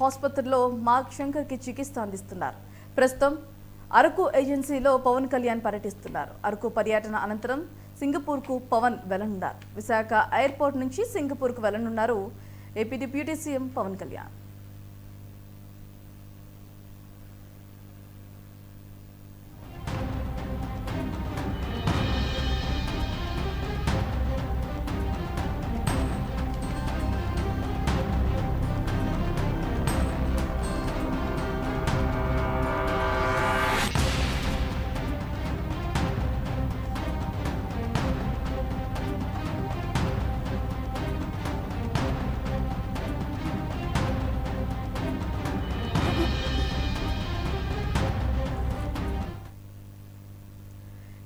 హాస్పిటల్లో మార్క్ శంకర్కి చికిత్స అందిస్తున్నారు. ప్రస్తుతం అరకు ఏజెన్సీలో పవన్ కళ్యాణ్ పర్యటిస్తున్నారు. అరకు పర్యటన అనంతరం సింగపూర్కు పవన్ వెళ్లనున్నారు. విశాఖ ఎయిర్పోర్ట్ నుంచి సింగపూర్కు వెళ్లనున్నారు AP deputy CM Pawan Kalyan.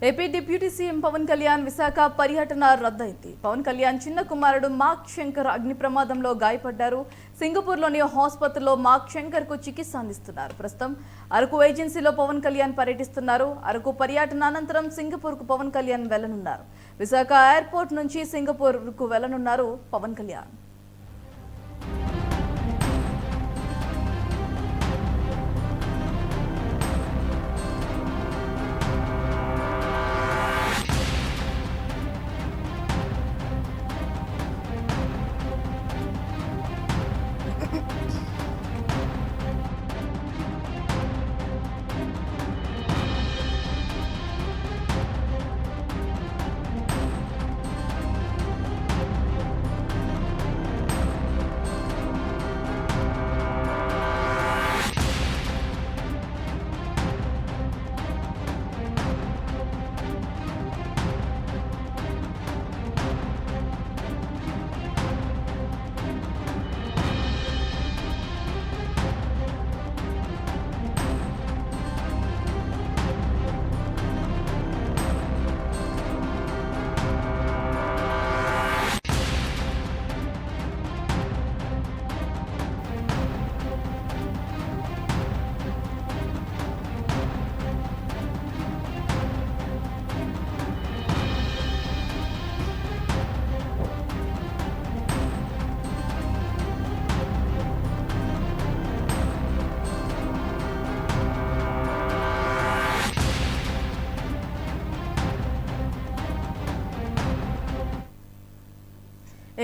AP deputy CM Pawan Kalyan Visakha పర్యటన రద్దయింది. పవన్ కళ్యాణ్ చిన్న కుమారుడు మార్క్ శంకర్ అగ్ని ప్రమాదంలో గాయపడ్డారు. సింగపూర్లోని హాస్పిటల్లో మార్క్ శంకర్ కు చికిత్స అందిస్తున్నారు. ప్రస్తుతం అరకు ఏజెన్సీలో పవన్ కళ్యాణ్ పర్యటిస్తున్నారు. అరకు పర్యటన అనంతరం సింగపూర్కు పవన్ కళ్యాణ్ వెళ్లనున్నారు. విశాఖ ఎయిర్పోర్ట్ నుంచి సింగపూర్కు వెళ్లనున్నారు Pawan Kalyan.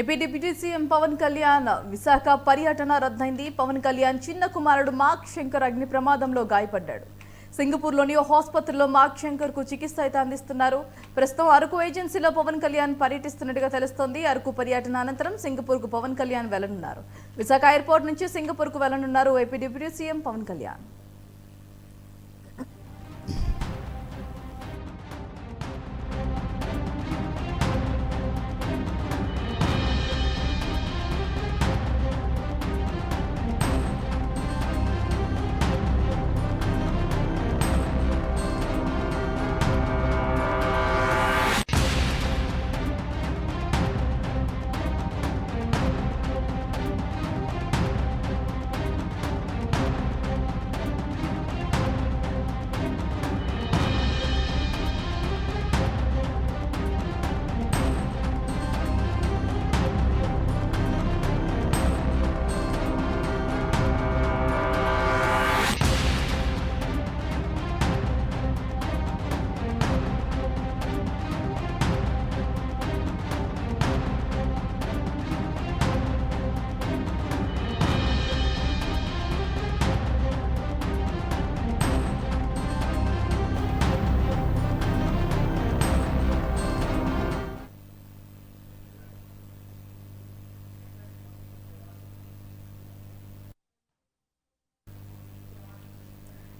AP deputy CM Pawan Kalyan Visakha పర్యటన రద్దయింది. పవన్ కళ్యాణ్ చిన్న కుమారుడు మార్క్ శంకర్ అగ్ని ప్రమాదంలో గాయపడ్డాడు. సింగపూర్లోని హాస్పిటల్లో మార్క్ శంకర్ కు చికిత్స అయితే అందిస్తున్నారు. ప్రస్తుతం అరకు ఏజెన్సీలో పవన్ కళ్యాణ్ పర్యటిస్తున్నట్టుగా తెలుస్తోంది. అరకు పర్యటన అనంతరం సింగపూర్కు పవన్ కళ్యాణ్ వెళ్లనున్నారు. విశాఖ ఎయిర్పోర్ట్ నుంచి సింగపూర్కు వెళ్లనున్నారు AP deputy CM Pawan Kalyan.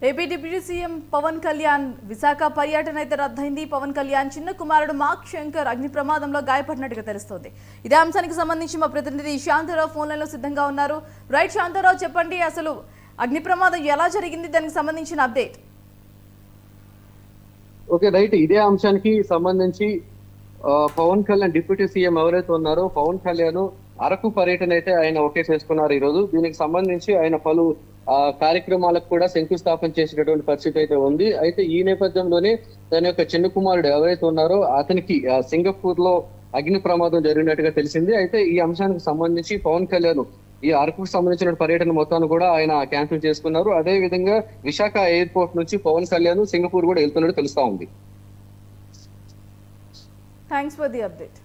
AP deputy CM Pawan Kalyan Visakha పర్యటన అయితే రద్దయింది. పవన్ కళ్యాణ్ చిన్న కుమారుడు మార్క్ శంకర్ అగ్ని ప్రమాదంలో గాయపడినట్టుగా తెలుస్తోంది. ఇదే అంశానికి సంబంధించి మా ప్రతినిధి శాంతారావు ఫోన్ లైన్ లో సిద్ధంగా ఉన్నారు. రైట్ శాంతారావు, చెప్పండి అసలు అగ్ని ప్రమాదం ఎలా జరిగింది, దానికి సంబంధించిన అప్డేట్. ఓకే రైట్, ఇదే అంశానికి సంబంధించి పవన్ కళ్యాణ్ డిప్యూటీ సీఎం ఎవరైతే ఉన్నారో పవన్ కళ్యాణ్ అరకు పర్యటన అయితే ఆయన ఓకే చేసుకున్నారు ఈ రోజు. దీనికి సంబంధించి ఆయన పలు కార్యక్రమాలకు కూడా శంకుస్థాపన చేసినటువంటి పరిస్థితి అయితే ఉంది. అయితే ఈ నేపథ్యంలోనే తన యొక్క చిన్న కుమారుడు ఎవరైతే ఉన్నారో అతనికి సింగపూర్ లో అగ్ని ప్రమాదం జరిగినట్టుగా తెలిసింది. అయితే ఈ అంశానికి సంబంధించి పవన్ కళ్యాణ్ ఈ అరకుకు సంబంధించిన పర్యటన మొత్తాన్ని కూడా ఆయన క్యాన్సిల్ చేసుకున్నారు. అదే విధంగా విశాఖ ఎయిర్పోర్ట్ నుంచి పవన్ కళ్యాణ్ సింగపూర్ కూడా వెళ్తున్నట్టు తెలుస్తా ఉంది. Thanks for the update.